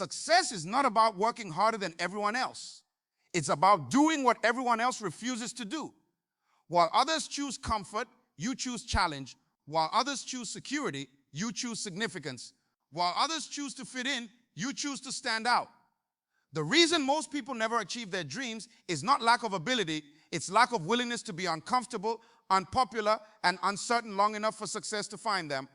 Success is not about working harder than everyone else. It's about doing what everyone else refuses to do. While others choose comfort, you choose challenge. While others choose security, you choose significance. While others choose to fit in, you choose to stand out. The reason most people never achieve their dreams is not lack of ability, it's lack of willingness to be uncomfortable, unpopular, and uncertain long enough for success to find them.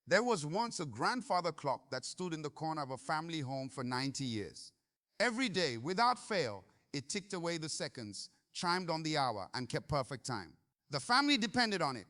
There was once a grandfather clock that stood in the corner of a family home for 90 years. Every day, without fail, it ticked away the seconds, chimed on the hour, and kept perfect time. The family depended on it.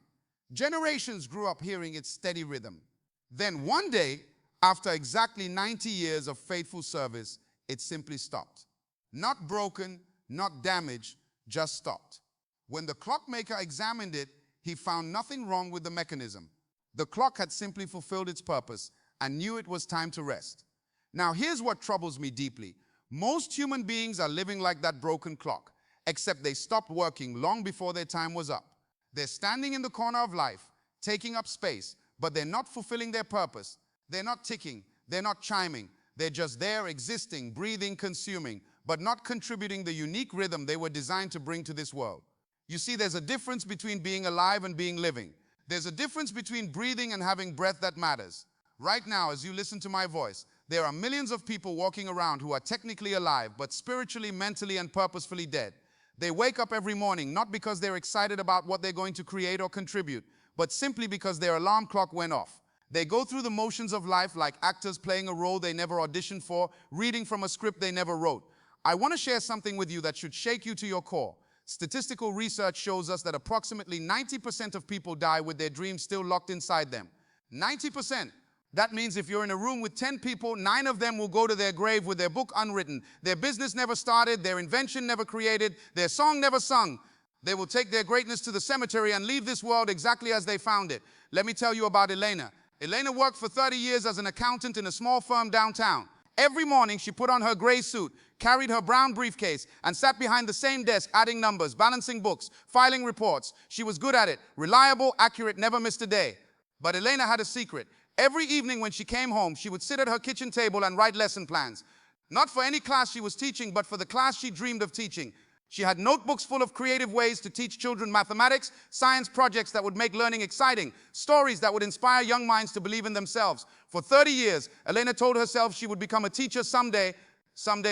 Generations grew up hearing its steady rhythm. Then one day, after exactly 90 years of faithful service, it simply stopped. Not broken, not damaged, just stopped. When the clockmaker examined it, he found nothing wrong with the mechanism. The clock had simply fulfilled its purpose and knew it was time to rest. Now here's what troubles me deeply. Most human beings are living like that broken clock, except they stopped working long before their time was up. They're standing in the corner of life, taking up space, but they're not fulfilling their purpose. They're not ticking, they're not chiming. They're just there existing, breathing, consuming, but not contributing the unique rhythm they were designed to bring to this world. You see, there's a difference between being alive and being living. There's a difference between breathing and having breath that matters. Right now, as you listen to my voice, there are millions of people walking around who are technically alive, but spiritually, mentally, and purposefully dead. They wake up every morning not because they're excited about what they're going to create or contribute, but simply because their alarm clock went off. They go through the motions of life like actors playing a role they never auditioned for, reading from a script they never wrote. I want to share something with you that should shake you to your core. Statistical research shows us that approximately 90% of people die with their dreams still locked inside them. 90%. That means if you're in a room with 10 people, 9 of them will go to their grave with their book unwritten, their business never started, their invention never created, their song never sung. They will take their greatness to the cemetery and leave this world exactly as they found it. Let me tell you about Elena. Elena worked for 30 years as an accountant in a small firm downtown. Every morning, she put on her gray suit, carried her brown briefcase, and sat behind the same desk adding numbers, balancing books, filing reports. She was good at it, reliable, accurate, never missed a day. But Elena had a secret. Every evening when she came home, she would sit at her kitchen table and write lesson plans. Not for any class she was teaching, but for the class she dreamed of teaching. She had notebooks full of creative ways to teach children mathematics, science projects that would make learning exciting, stories that would inspire young minds to believe in themselves. For 30 years, Elena told herself she would become a teacher someday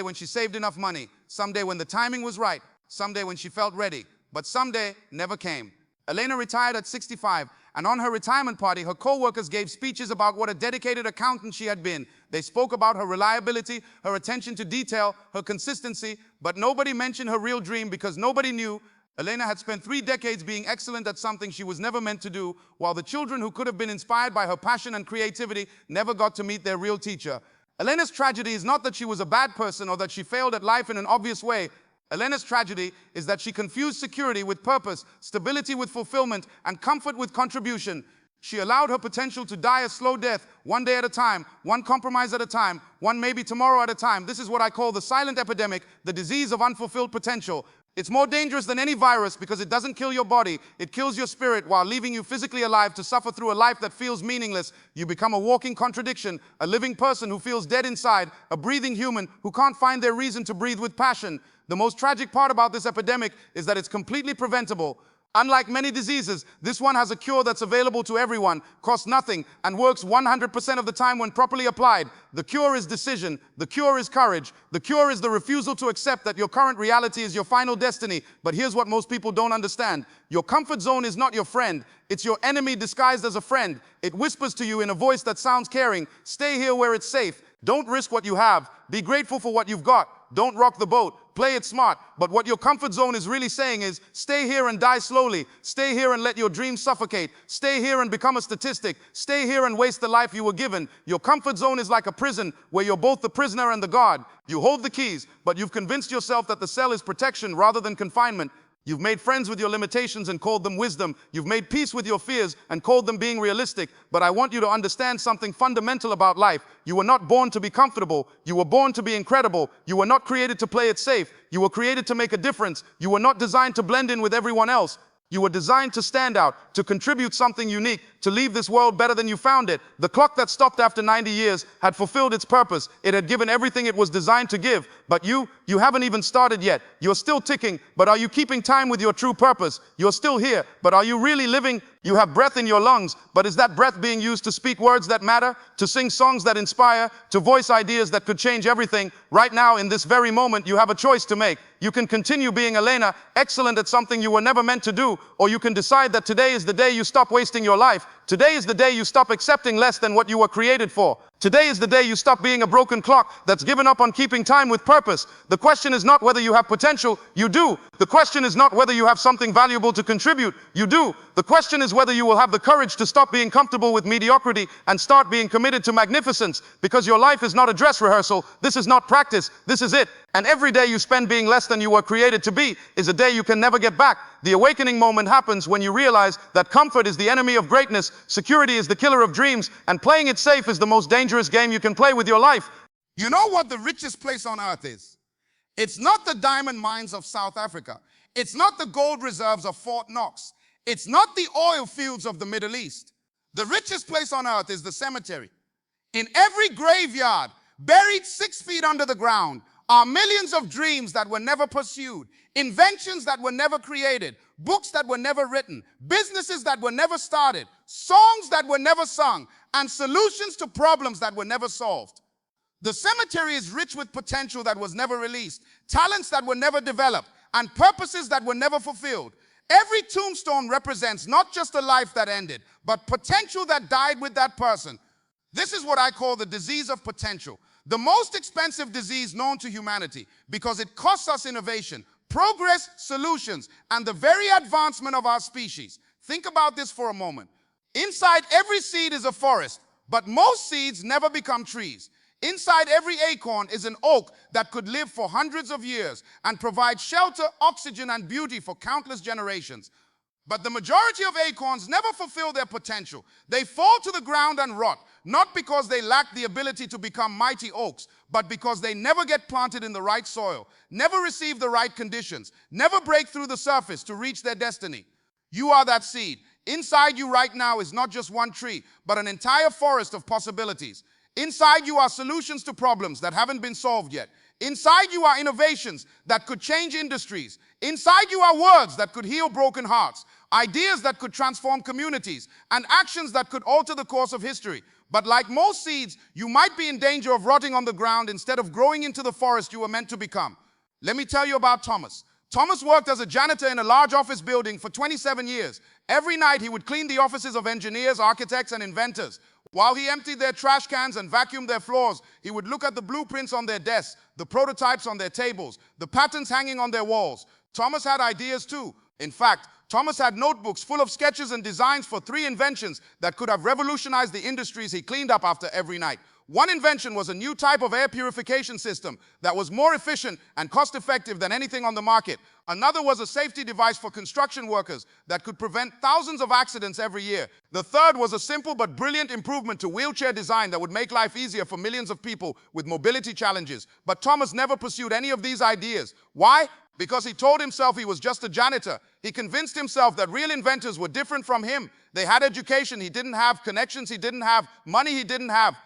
when she saved enough money, someday when the timing was right, someday when she felt ready. But someday never came. Elena retired at 65, and on her retirement party, her co-workers gave speeches about what a dedicated accountant she had been. They spoke about her reliability, her attention to detail, her consistency, but nobody mentioned her real dream because nobody knew Elena had spent 3 decades being excellent at something she was never meant to do, while the children who could have been inspired by her passion and creativity never got to meet their real teacher. Elena's tragedy is not that she was a bad person or that she failed at life in an obvious way. Elena's tragedy is that she confused security with purpose, stability with fulfillment, and comfort with contribution. She allowed her potential to die a slow death, one day at a time, one compromise at a time, one maybe tomorrow at a time. This is what I call the silent epidemic, the disease of unfulfilled potential. It's more dangerous than any virus because it doesn't kill your body, it kills your spirit while leaving you physically alive to suffer through a life that feels meaningless. You become a walking contradiction, a living person who feels dead inside, a breathing human who can't find their reason to breathe with passion. The most tragic part about this epidemic is that it's completely preventable. Unlike many diseases, this one has a cure that's available to everyone, costs nothing, and works 100% of the time when properly applied. The cure is decision. The cure is courage. The cure is the refusal to accept that your current reality is your final destiny. But here's what most people don't understand. Your comfort zone is not your friend. It's your enemy disguised as a friend. It whispers to you in a voice that sounds caring. Stay here where it's safe. Don't risk what you have. Be grateful for what you've got. Don't rock the boat. Play it smart. But what your comfort zone is really saying is, stay here and die slowly. Stay here and let your dreams suffocate. Stay here and become a statistic. Stay here and waste the life you were given. Your comfort zone is like a prison where you're both the prisoner and the guard. You hold the keys, but you've convinced yourself that the cell is protection rather than confinement. You've made friends with your limitations and called them wisdom. You've made peace with your fears and called them being realistic. But I want you to understand something fundamental about life. You were not born to be comfortable. You were born to be incredible. You were not created to play it safe. You were created to make a difference. You were not designed to blend in with everyone else. You were designed to stand out, to contribute something unique, to leave this world better than you found it. The clock that stopped after 90 years had fulfilled its purpose. It had given everything it was designed to give. But you haven't even started yet. You're still ticking, but are you keeping time with your true purpose? You're still here, but are you really living? You have breath in your lungs, but is that breath being used to speak words that matter, to sing songs that inspire, to voice ideas that could change everything? Right now, in this very moment, you have a choice to make. You can continue being Elena, excellent at something you were never meant to do, or you can decide that today is the day you stop wasting your life. Today is the day you stop accepting less than what you were created for. Today is the day you stop being a broken clock that's given up on keeping time with purpose. The question is not whether you have potential, you do. The question is not whether you have something valuable to contribute, you do. The question is whether you will have the courage to stop being comfortable with mediocrity and start being committed to magnificence, because your life is not a dress rehearsal, this is not practice, this is it. And every day you spend being less than you were created to be is a day you can never get back. The awakening moment happens when you realize that comfort is the enemy of greatness, security is the killer of dreams, and playing it safe is the most dangerous game you can play with your life. You know what the richest place on earth is? It's not the diamond mines of South Africa. It's not the gold reserves of Fort Knox. It's not the oil fields of the Middle East. The richest place on earth is the cemetery. In every graveyard, buried 6 feet under the ground, are millions of dreams that were never pursued, inventions that were never created, books that were never written, businesses that were never started, songs that were never sung, and solutions to problems that were never solved. The cemetery is rich with potential that was never released, talents that were never developed, and purposes that were never fulfilled. Every tombstone represents not just a life that ended, but potential that died with that person. This is what I call the disease of potential. The most expensive disease known to humanity, because it costs us innovation, progress, solutions, and the very advancement of our species. Think about this for a moment. Inside every seed is a forest, but most seeds never become trees. Inside every acorn is an oak that could live for hundreds of years and provide shelter, oxygen, and beauty for countless generations. But the majority of acorns never fulfill their potential. They fall to the ground and rot, not because they lack the ability to become mighty oaks, but because they never get planted in the right soil, never receive the right conditions, never break through the surface to reach their destiny. You are that seed. Inside you right now is not just one tree, but an entire forest of possibilities. Inside you are solutions to problems that haven't been solved yet. Inside you are innovations that could change industries. Inside you are words that could heal broken hearts, ideas that could transform communities, and actions that could alter the course of history. But like most seeds, you might be in danger of rotting on the ground instead of growing into the forest you were meant to become. Let me tell you about Thomas. Thomas worked as a janitor in a large office building for 27 years. Every night he would clean the offices of engineers, architects, and inventors. While he emptied their trash cans and vacuumed their floors, he would look at the blueprints on their desks, the prototypes on their tables, the patterns hanging on their walls. Thomas had ideas too. In fact, Thomas had notebooks full of sketches and designs for 3 inventions that could have revolutionized the industries he cleaned up after every night. One invention was a new type of air purification system that was more efficient and cost-effective than anything on the market. Another was a safety device for construction workers that could prevent thousands of accidents every year. The third was a simple but brilliant improvement to wheelchair design that would make life easier for millions of people with mobility challenges. But Thomas never pursued any of these ideas. Why? Because he told himself he was just a janitor. He convinced himself that real inventors were different from him. They had education he didn't have, connections he didn't have, money he didn't have.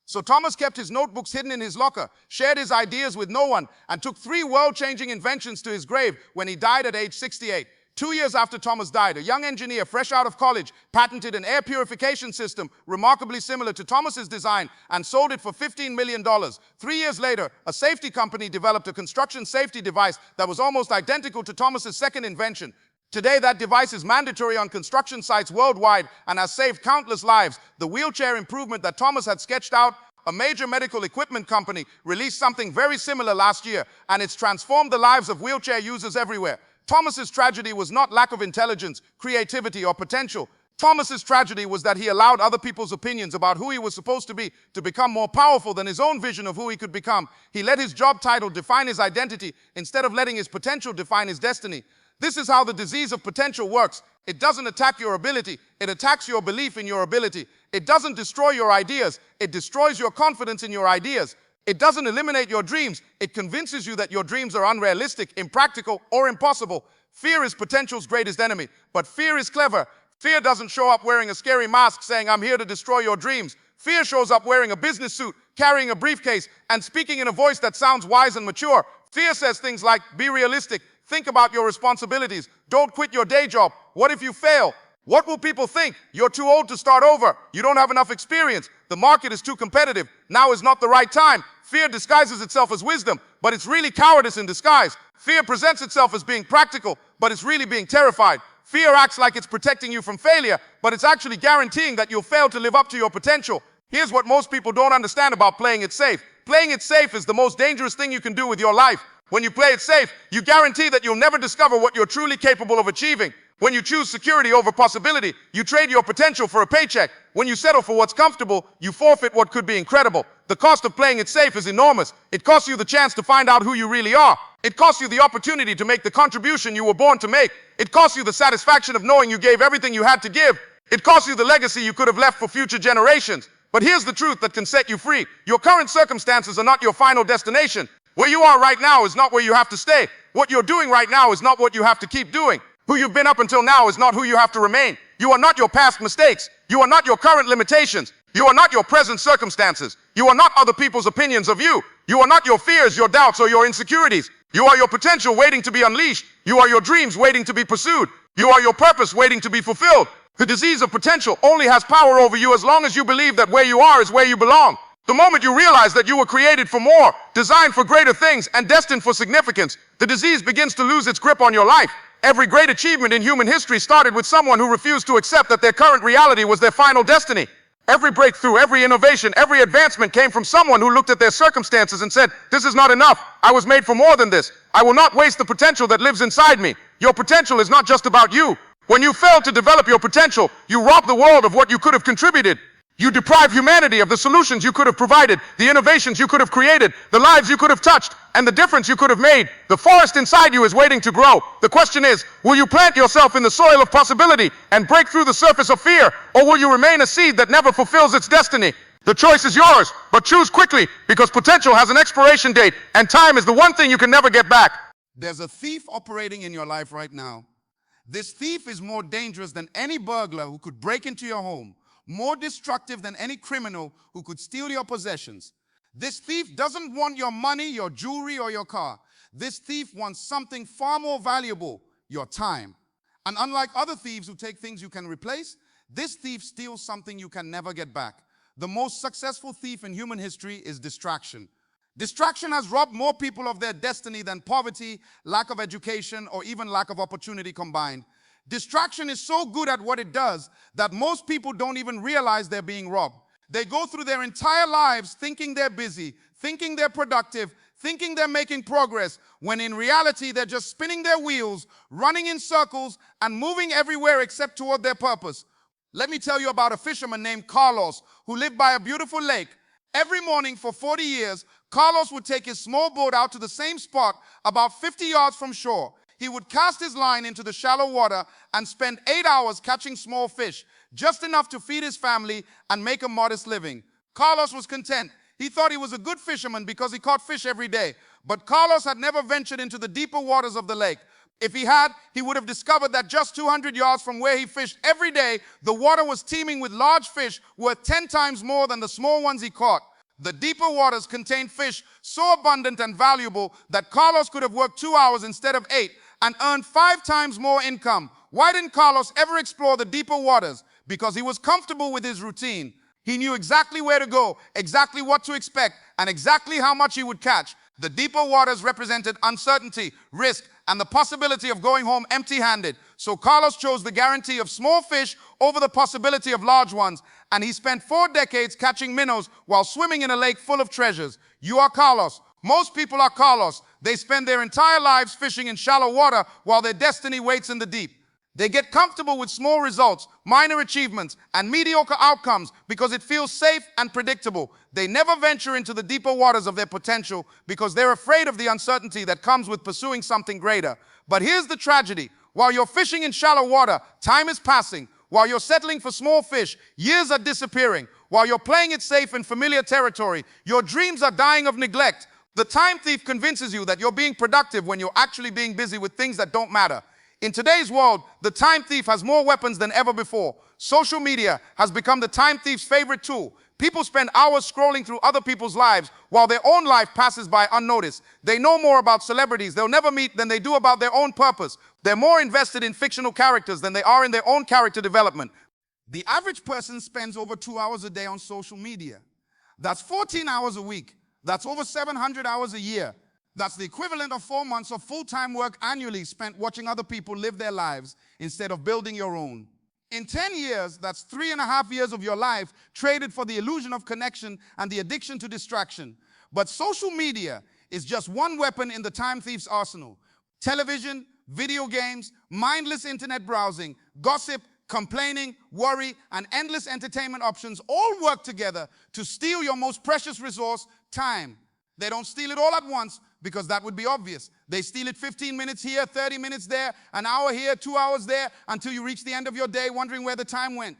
So Thomas kept his notebooks hidden in his locker, shared his ideas with no one, and took 3 world-changing inventions to his grave when he died at age 68. 2 years after Thomas died, a young engineer fresh out of college patented an air purification system remarkably similar to Thomas's design and sold it for $15 million. 3 years later, a safety company developed a construction safety device that was almost identical to Thomas's second invention. Today, that device is mandatory on construction sites worldwide and has saved countless lives. The wheelchair improvement that Thomas had sketched out, a major medical equipment company released something very similar last year, and it's transformed the lives of wheelchair users everywhere. Thomas's tragedy was not lack of intelligence, creativity, or potential. Thomas's tragedy was that he allowed other people's opinions about who he was supposed to be to become more powerful than his own vision of who he could become. He let his job title define his identity instead of letting his potential define his destiny. This is how the disease of potential works. It doesn't attack your ability, it attacks your belief in your ability. It doesn't destroy your ideas, it destroys your confidence in your ideas. It doesn't eliminate your dreams, it convinces you that your dreams are unrealistic, impractical, or impossible. Fear is potential's greatest enemy, but fear is clever. Fear doesn't show up wearing a scary mask saying, "I'm here to destroy your dreams." Fear shows up wearing a business suit, carrying a briefcase, and speaking in a voice that sounds wise and mature. Fear says things like, "Be realistic. Think about your responsibilities. Don't quit your day job. What if you fail? What will people think? You're too old to start over. You don't have enough experience. The market is too competitive. Now is not the right time." Fear disguises itself as wisdom, but it's really cowardice in disguise. Fear presents itself as being practical, but it's really being terrified. Fear acts like it's protecting you from failure, but it's actually guaranteeing that you'll fail to live up to your potential. Here's what most people don't understand about playing it safe. Playing it safe is the most dangerous thing you can do with your life. When you play it safe, you guarantee that you'll never discover what you're truly capable of achieving. When you choose security over possibility, you trade your potential for a paycheck. When you settle for what's comfortable, you forfeit what could be incredible. The cost of playing it safe is enormous. It costs you the chance to find out who you really are. It costs you the opportunity to make the contribution you were born to make. It costs you the satisfaction of knowing you gave everything you had to give. It costs you the legacy you could have left for future generations. But here's the truth that can set you free. Your current circumstances are not your final destination. Where you are right now is not where you have to stay. What you're doing right now is not what you have to keep doing. Who you've been up until now is not who you have to remain. You are not your past mistakes. You are not your current limitations. You are not your present circumstances. You are not other people's opinions of you. You are not your fears, your doubts, or your insecurities. You are your potential waiting to be unleashed. You are your dreams waiting to be pursued. You are your purpose waiting to be fulfilled. The disease of potential only has power over you as long as you believe that where you are is where you belong. The moment you realize that you were created for more, designed for greater things, and destined for significance, the disease begins to lose its grip on your life. Every great achievement in human history started with someone who refused to accept that their current reality was their final destiny. Every breakthrough, every innovation, every advancement came from someone who looked at their circumstances and said, "This is not enough. I was made for more than this. I will not waste the potential that lives inside me." Your potential is not just about you. When you fail to develop your potential, you rob the world of what you could have contributed. You deprive humanity of the solutions you could have provided, the innovations you could have created, the lives you could have touched, and the difference you could have made. The forest inside you is waiting to grow. The question is, will you plant yourself in the soil of possibility and break through the surface of fear, or will you remain a seed that never fulfills its destiny? The choice is yours, but choose quickly, because potential has an expiration date, and time is the one thing you can never get back. There's a thief operating in your life right now. This thief is more dangerous than any burglar who could break into your home, more destructive than any criminal who could steal your possessions. This thief doesn't want your money, your jewelry, or your car. This thief wants something far more valuable, your time. And unlike other thieves who take things you can replace, this thief steals something you can never get back. The most successful thief in human history is distraction. Distraction has robbed more people of their destiny than poverty, lack of education, or even lack of opportunity combined. Distraction is so good at what it does that most people don't even realize they're being robbed. They go through their entire lives thinking they're busy, thinking they're productive, thinking they're making progress, when in reality they're just spinning their wheels, running in circles, and moving everywhere except toward their purpose. Let me tell you about a fisherman named Carlos who lived by a beautiful lake. Every morning for 40 years, Carlos would take his small boat out to the same spot about 50 yards from shore. He would cast his line into the shallow water and spend 8 hours catching small fish, just enough to feed his family and make a modest living. Carlos was content. He thought he was a good fisherman because he caught fish every day. But Carlos had never ventured into the deeper waters of the lake. If he had, he would have discovered that just 200 yards from where he fished every day, the water was teeming with large fish worth 10 times more than the small ones he caught. The deeper waters contained fish so abundant and valuable that Carlos could have worked 2 hours instead of 8 and earned 5 times more income. Why didn't Carlos ever explore the deeper waters? Because he was comfortable with his routine. He knew exactly where to go, exactly what to expect, and exactly how much he would catch. The deeper waters represented uncertainty, risk, and the possibility of going home empty-handed. So Carlos chose the guarantee of small fish over the possibility of large ones, and he spent 4 decades catching minnows while swimming in a lake full of treasures. You are Carlos. Most people are Carlos. They spend their entire lives fishing in shallow water while their destiny waits in the deep. They get comfortable with small results, minor achievements, and mediocre outcomes because it feels safe and predictable. They never venture into the deeper waters of their potential because they're afraid of the uncertainty that comes with pursuing something greater. But here's the tragedy. While you're fishing in shallow water, time is passing. While you're settling for small fish, years are disappearing. While you're playing it safe in familiar territory, your dreams are dying of neglect. The time thief convinces you that you're being productive when you're actually being busy with things that don't matter. In today's world, the time thief has more weapons than ever before. Social media has become the time thief's favorite tool. People spend hours scrolling through other people's lives while their own life passes by unnoticed. They know more about celebrities they'll never meet than they do about their own purpose. They're more invested in fictional characters than they are in their own character development. The average person spends over 2 hours a day on social media. That's 14 hours a week. That's over 700 hours a year. That's the equivalent of 4 months of full-time work annually spent watching other people live their lives instead of building your own. In 10 years, that's 3.5 years of your life traded for the illusion of connection and the addiction to distraction. But social media is just one weapon in the time thief's arsenal. Television, video games, mindless internet browsing, gossip, complaining, worry, and endless entertainment options all work together to steal your most precious resource, time. They don't steal it all at once because that would be obvious. They steal it 15 minutes here, 30 minutes there, an hour here, 2 hours there, until you reach the end of your day wondering where the time went.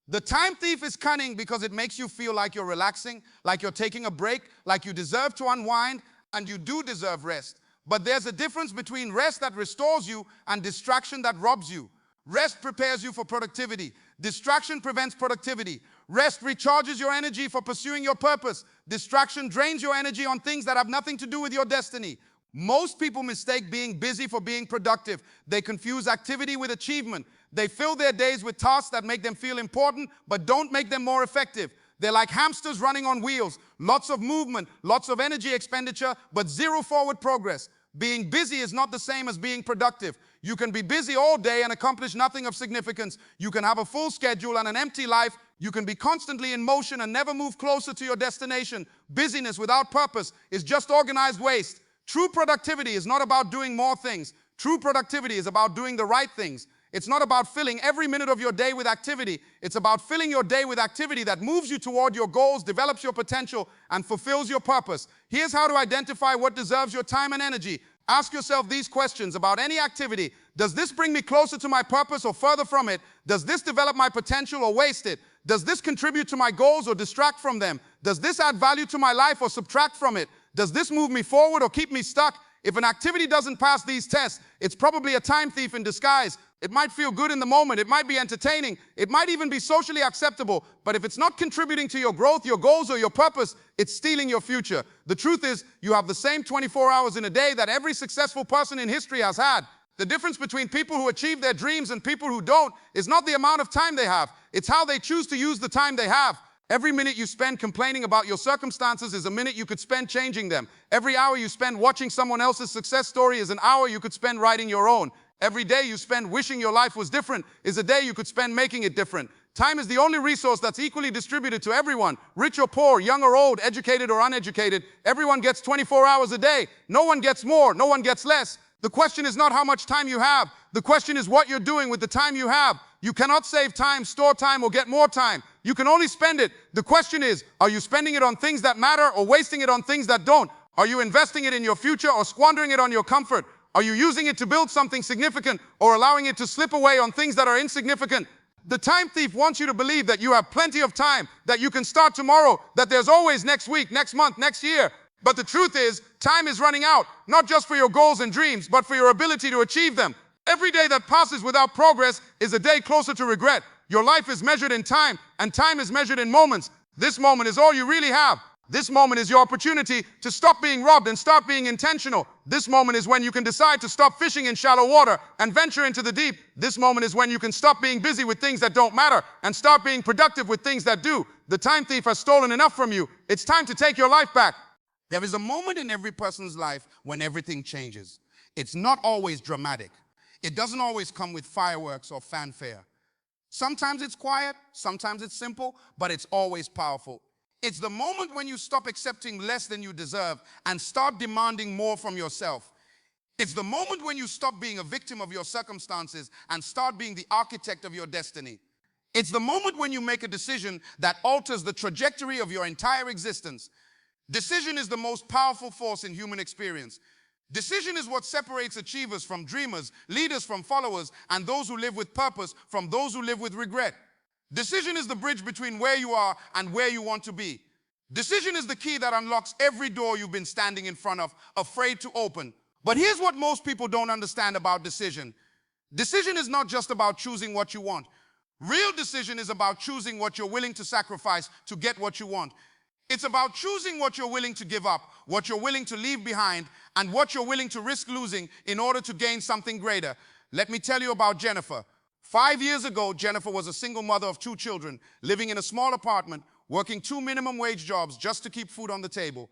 The time thief is cunning because it makes you feel like you're relaxing, like you're taking a break, like you deserve to unwind, and you do deserve rest. But there's a difference between rest that restores you and distraction that robs you. Rest prepares you for productivity. Distraction prevents productivity. Rest recharges your energy for pursuing your purpose. Distraction drains your energy on things that have nothing to do with your destiny. Most people mistake being busy for being productive. They confuse activity with achievement. They fill their days with tasks that make them feel important but don't make them more effective. They're like hamsters running on wheels. Lots of movement, lots of energy expenditure, but zero forward progress. Being busy is not the same as being productive. You can be busy all day and accomplish nothing of significance. You can have a full schedule and an empty life. You can be constantly in motion and never move closer to your destination. Busyness without purpose is just organized waste. True productivity is not about doing more things. True productivity is about doing the right things. It's not about filling every minute of your day with activity. It's about filling your day with activity that moves you toward your goals, develops your potential, and fulfills your purpose. Here's how to identify what deserves your time and energy. Ask yourself these questions about any activity. Does this bring me closer to my purpose or further from it? Does this develop my potential or waste it? Does this contribute to my goals or distract from them? Does this add value to my life or subtract from it? Does this move me forward or keep me stuck? If an activity doesn't pass these tests, it's probably a time thief in disguise. It might feel good in the moment. It might be entertaining. It might even be socially acceptable. But if it's not contributing to your growth, your goals, or your purpose, it's stealing your future. The truth is, you have the same 24 hours in a day that every successful person in history has had. The difference between people who achieve their dreams and people who don't is not the amount of time they have. It's how they choose to use the time they have. Every minute you spend complaining about your circumstances is a minute you could spend changing them. Every hour you spend watching someone else's success story is an hour you could spend writing your own. Every day you spend wishing your life was different is a day you could spend making it different. Time is the only resource that's equally distributed to everyone, rich or poor, young or old, educated or uneducated. Everyone gets 24 hours a day. No one gets more, no one gets less. The question is not how much time you have. The question is what you're doing with the time you have. You cannot save time, store time, or get more time. You can only spend it. The question is, are you spending it on things that matter or wasting it on things that don't? Are you investing it in your future or squandering it on your comfort? Are you using it to build something significant or allowing it to slip away on things that are insignificant? The time thief wants you to believe that you have plenty of time, that you can start tomorrow, that there's always next week, next month, next year. But the truth is, time is running out, not just for your goals and dreams, but for your ability to achieve them. Every day that passes without progress is a day closer to regret. Your life is measured in time, and time is measured in moments. This moment is all you really have. This moment is your opportunity to stop being robbed and start being intentional. This moment is when you can decide to stop fishing in shallow water and venture into the deep. This moment is when you can stop being busy with things that don't matter and start being productive with things that do. The time thief has stolen enough from you. It's time to take your life back. There is a moment in every person's life when everything changes. It's not always dramatic. It doesn't always come with fireworks or fanfare. Sometimes it's quiet, sometimes it's simple, but it's always powerful. It's the moment when you stop accepting less than you deserve and start demanding more from yourself. It's the moment when you stop being a victim of your circumstances and start being the architect of your destiny. It's the moment when you make a decision that alters the trajectory of your entire existence. Decision is the most powerful force in human experience. Decision is what separates achievers from dreamers, leaders from followers, and those who live with purpose from those who live with regret. Decision is the bridge between where you are and where you want to be. Decision is the key that unlocks every door you've been standing in front of, afraid to open. But here's what most people don't understand about decision. Decision is not just about choosing what you want. Real decision is about choosing what you're willing to sacrifice to get what you want. It's about choosing what you're willing to give up, what you're willing to leave behind, and what you're willing to risk losing in order to gain something greater. Let me tell you about Jennifer. 5 years ago, Jennifer was a single mother of 2 children, living in a small apartment, working 2 minimum wage jobs just to keep food on the table.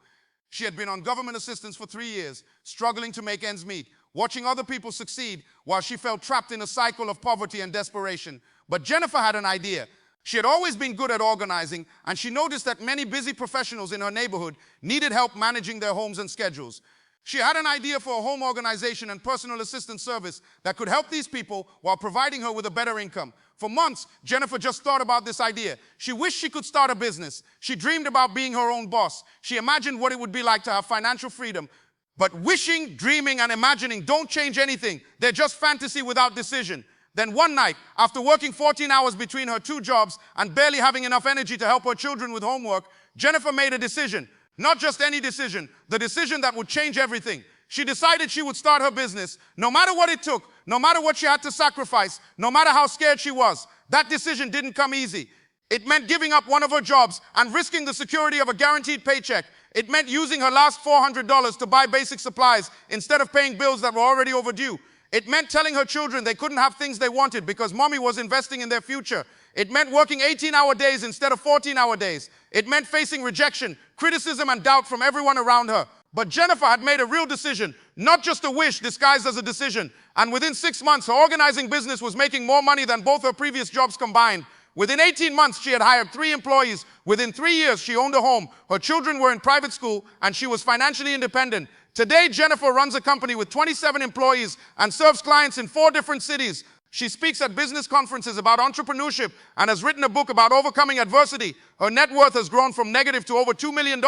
She had been on government assistance for 3 years, struggling to make ends meet, watching other people succeed while she felt trapped in a cycle of poverty and desperation. But Jennifer had an idea. She had always been good at organizing, and she noticed that many busy professionals in her neighborhood needed help managing their homes and schedules. She had an idea for a home organization and personal assistance service that could help these people while providing her with a better income. For months, Jennifer just thought about this idea. She wished she could start a business. She dreamed about being her own boss. She imagined what it would be like to have financial freedom. But wishing, dreaming, and imagining don't change anything. They're just fantasy without decision. Then one night, after working 14 hours between her 2 jobs and barely having enough energy to help her children with homework, Jennifer made a decision. Not just any decision, the decision that would change everything. She decided she would start her business, no matter what it took, no matter what she had to sacrifice, no matter how scared she was. That decision didn't come easy. It meant giving up one of her jobs and risking the security of a guaranteed paycheck. It meant using her last $400 to buy basic supplies instead of paying bills that were already overdue. It meant telling her children they couldn't have things they wanted because mommy was investing in their future. It meant working 18-hour days instead of 14-hour days. It meant facing rejection, criticism, and doubt from everyone around her. But Jennifer had made a real decision, not just a wish disguised as a decision. And within 6 months, her organizing business was making more money than both her previous jobs combined. Within 18 months, she had hired 3 employees. Within 3 years, she owned a home. Her children were in private school, and she was financially independent. Today, Jennifer runs a company with 27 employees and serves clients in 4 different cities. She speaks at business conferences about entrepreneurship and has written a book about overcoming adversity. Her net worth has grown from negative to over $2 million.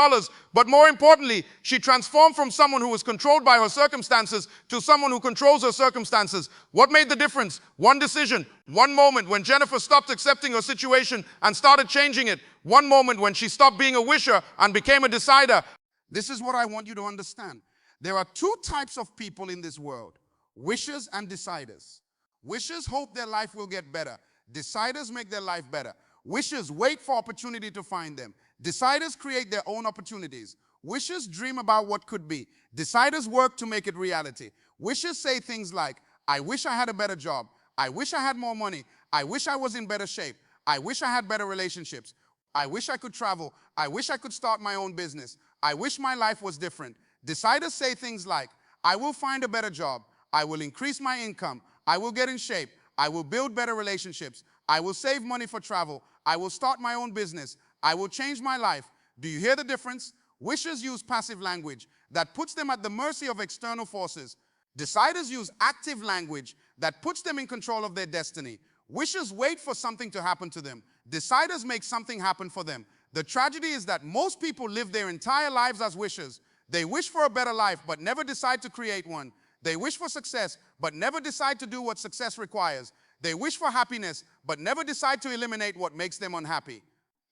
But more importantly, she transformed from someone who was controlled by her circumstances to someone who controls her circumstances. What made the difference? One decision, one moment when Jennifer stopped accepting her situation and started changing it. One moment when she stopped being a wisher and became a decider. This is what I want you to understand. There are 2 types of people in this world, wishers and deciders. Wishers hope their life will get better. Deciders make their life better. Wishers wait for opportunity to find them. Deciders create their own opportunities. Wishers dream about what could be. Deciders work to make it reality. Wishers say things like, I wish I had a better job. I wish I had more money. I wish I was in better shape. I wish I had better relationships. I wish I could travel. I wish I could start my own business. I wish my life was different. Deciders say things like, I will find a better job. I will increase my income. I will get in shape. I will build better relationships. I will save money for travel. I will start my own business. I will change my life. Do you hear the difference? Wishers use passive language that puts them at the mercy of external forces. Deciders use active language that puts them in control of their destiny. Wishers wait for something to happen to them. Deciders make something happen for them. The tragedy is that most people live their entire lives as wishers. They wish for a better life, but never decide to create one. They wish for success, but never decide to do what success requires. They wish for happiness, but never decide to eliminate what makes them unhappy.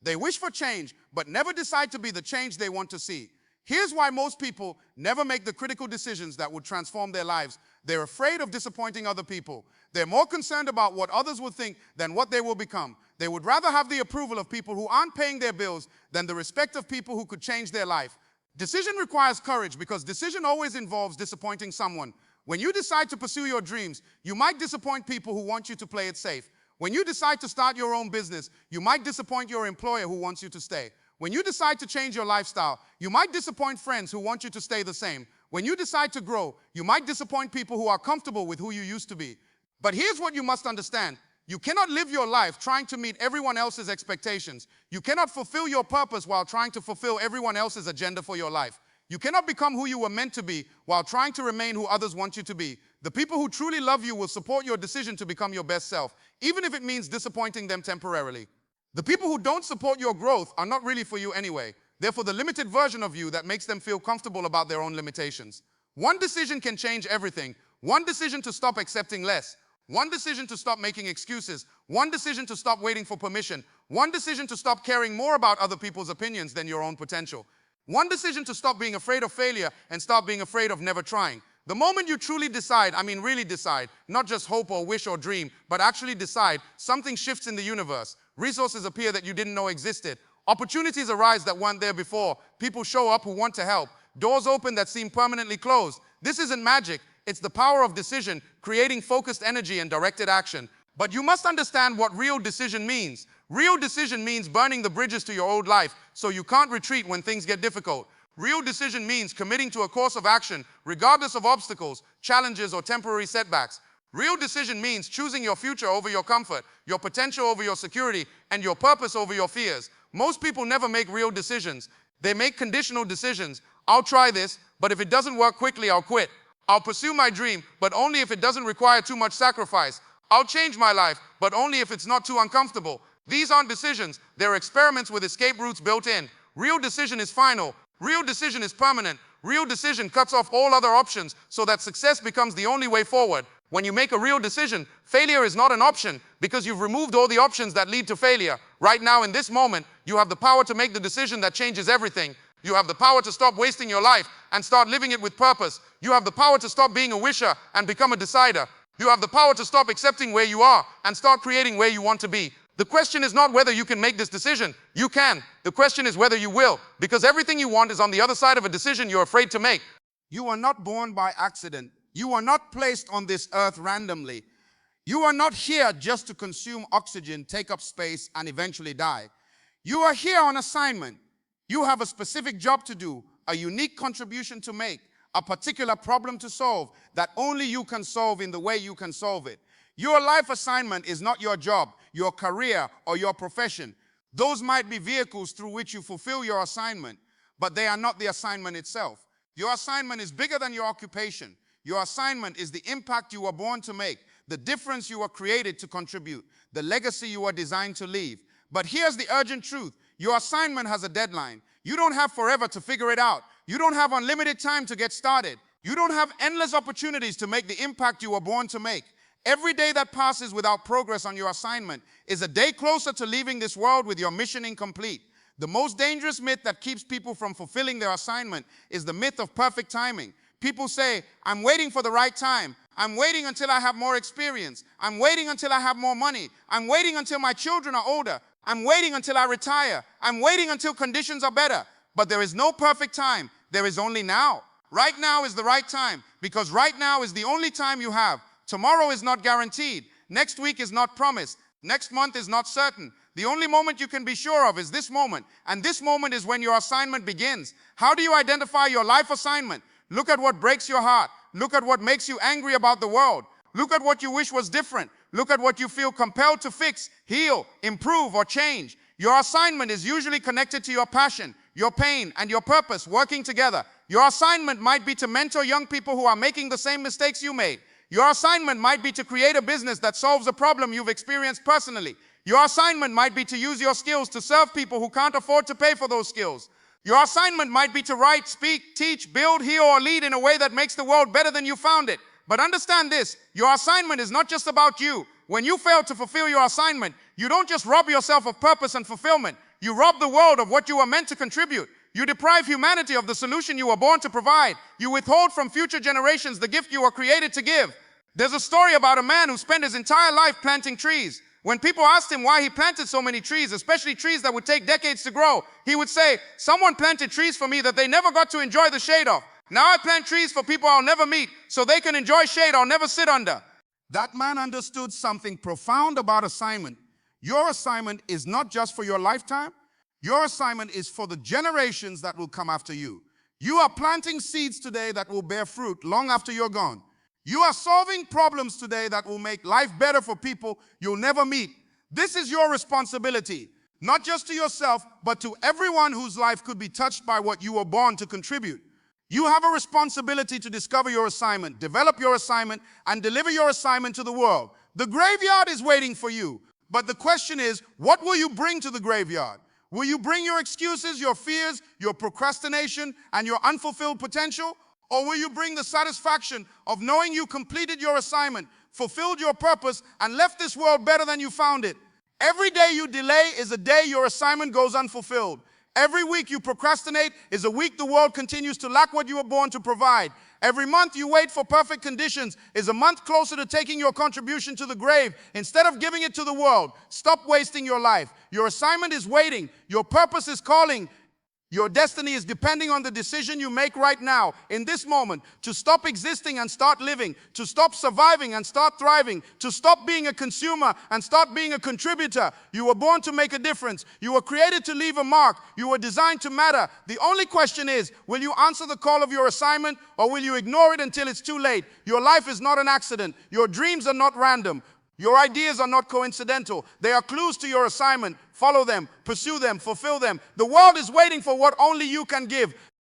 They wish for change, but never decide to be the change they want to see. Here's why most people never make the critical decisions that would transform their lives. They're afraid of disappointing other people. They're more concerned about what others will think than what they will become. They would rather have the approval of people who aren't paying their bills than the respect of people who could change their life. Decision requires courage because decision always involves disappointing someone. When you decide to pursue your dreams, you might disappoint people who want you to play it safe. When you decide to start your own business, you might disappoint your employer who wants you to stay. When you decide to change your lifestyle, you might disappoint friends who want you to stay the same. When you decide to grow, you might disappoint people who are comfortable with who you used to be. But here's what you must understand. You cannot live your life trying to meet everyone else's expectations. You cannot fulfill your purpose while trying to fulfill everyone else's agenda for your life. You cannot become who you were meant to be while trying to remain who others want you to be. The people who truly love you will support your decision to become your best self, even if it means disappointing them temporarily. The people who don't support your growth are not really for you anyway. They're for the limited version of you that makes them feel comfortable about their own limitations. One decision can change everything. One decision to stop accepting less. One decision to stop making excuses. One decision to stop waiting for permission. One decision to stop caring more about other people's opinions than your own potential. One decision to stop being afraid of failure and stop being afraid of never trying. The moment you truly decide, I mean really decide, not just hope or wish or dream, but actually decide, something shifts in the universe. Resources appear that you didn't know existed. Opportunities arise that weren't there before. People show up who want to help. Doors open that seem permanently closed. This isn't magic. It's the power of decision, creating focused energy and directed action. But you must understand what real decision means. Real decision means burning the bridges to your old life so you can't retreat when things get difficult. Real decision means committing to a course of action regardless of obstacles, challenges, or temporary setbacks. Real decision means choosing your future over your comfort, your potential over your security, and your purpose over your fears. Most people never make real decisions. They make conditional decisions. I'll try this, but if it doesn't work quickly, I'll quit. I'll pursue my dream, but only if it doesn't require too much sacrifice. I'll change my life, but only if it's not too uncomfortable. These aren't decisions. They're experiments with escape routes built in. Real decision is final. Real decision is permanent. Real decision cuts off all other options so that success becomes the only way forward. When you make a real decision, failure is not an option because you've removed all the options that lead to failure. Right now, in this moment, you have the power to make the decision that changes everything. You have the power to stop wasting your life and start living it with purpose. You have the power to stop being a wisher and become a decider. You have the power to stop accepting where you are and start creating where you want to be. The question is not whether you can make this decision. You can. The question is whether you will, because everything you want is on the other side of a decision you're afraid to make. You are not born by accident. You are not placed on this earth randomly. You are not here just to consume oxygen, take up space, and eventually die. You are here on assignment. You have a specific job to do, a unique contribution to make, a particular problem to solve that only you can solve in the way you can solve it. Your life assignment is not your job, your career, or your profession. Those might be vehicles through which you fulfill your assignment, but they are not the assignment itself. Your assignment is bigger than your occupation. Your assignment is the impact you were born to make, the difference you were created to contribute, the legacy you were designed to leave. But here's the urgent truth. Your assignment has a deadline. You don't have forever to figure it out. You don't have unlimited time to get started. You don't have endless opportunities to make the impact you were born to make. Every day that passes without progress on your assignment is a day closer to leaving this world with your mission incomplete. The most dangerous myth that keeps people from fulfilling their assignment is the myth of perfect timing. People say, I'm waiting for the right time. I'm waiting until I have more experience. I'm waiting until I have more money. I'm waiting until my children are older. I'm waiting until I retire. I'm waiting until conditions are better. But there is no perfect time. There is only now. Right now is the right time because right now is the only time you have. Tomorrow is not guaranteed. Next week is not promised. Next month is not certain. The only moment you can be sure of is this moment. And this moment is when your assignment begins. How do you identify your life assignment? Look at what breaks your heart. Look at what makes you angry about the world. Look at what you wish was different. Look at what you feel compelled to fix, heal, improve, or change. Your assignment is usually connected to your passion, your pain, and your purpose working together. Your assignment might be to mentor young people who are making the same mistakes you made. Your assignment might be to create a business that solves a problem you've experienced personally. Your assignment might be to use your skills to serve people who can't afford to pay for those skills. Your assignment might be to write, speak, teach, build, heal, or lead in a way that makes the world better than you found it. But understand this, your assignment is not just about you. When you fail to fulfill your assignment, you don't just rob yourself of purpose and fulfillment. You rob the world of what you were meant to contribute. You deprive humanity of the solution you were born to provide. You withhold from future generations the gift you were created to give. There's a story about a man who spent his entire life planting trees. When people asked him why he planted so many trees, especially trees that would take decades to grow, he would say, someone planted trees for me that they never got to enjoy the shade of. Now I plant trees for people I'll never meet so they can enjoy shade I'll never sit under. That man understood something profound about assignment. Your assignment is not just for your lifetime. Your assignment is for the generations that will come after you. You are planting seeds today that will bear fruit long after you're gone. You are solving problems today that will make life better for people you'll never meet. This is your responsibility, not just to yourself, but to everyone whose life could be touched by what you were born to contribute. You have a responsibility to discover your assignment, develop your assignment, and deliver your assignment to the world. The graveyard is waiting for you, but the question is, what will you bring to the graveyard? Will you bring your excuses, your fears, your procrastination, and your unfulfilled potential? Or will you bring the satisfaction of knowing you completed your assignment, fulfilled your purpose, and left this world better than you found it? Every day you delay is a day your assignment goes unfulfilled. Every week you procrastinate is a week the world continues to lack what you were born to provide. Every month you wait for perfect conditions is a month closer to taking your contribution to the grave instead of giving it to the world. Stop wasting your life. Your assignment is waiting. Your purpose is calling. Your destiny is depending on the decision you make right now, in this moment, to stop existing and start living, to stop surviving and start thriving, to stop being a consumer and start being a contributor. You were born to make a difference. You were created to leave a mark. You were designed to matter. The only question is, will you answer the call of your assignment or will you ignore it until it's too late? Your life is not an accident. Your dreams are not random. Your ideas are not coincidental. They are clues to your assignment. Follow them, pursue them, fulfill them. The world is waiting for what only you can give.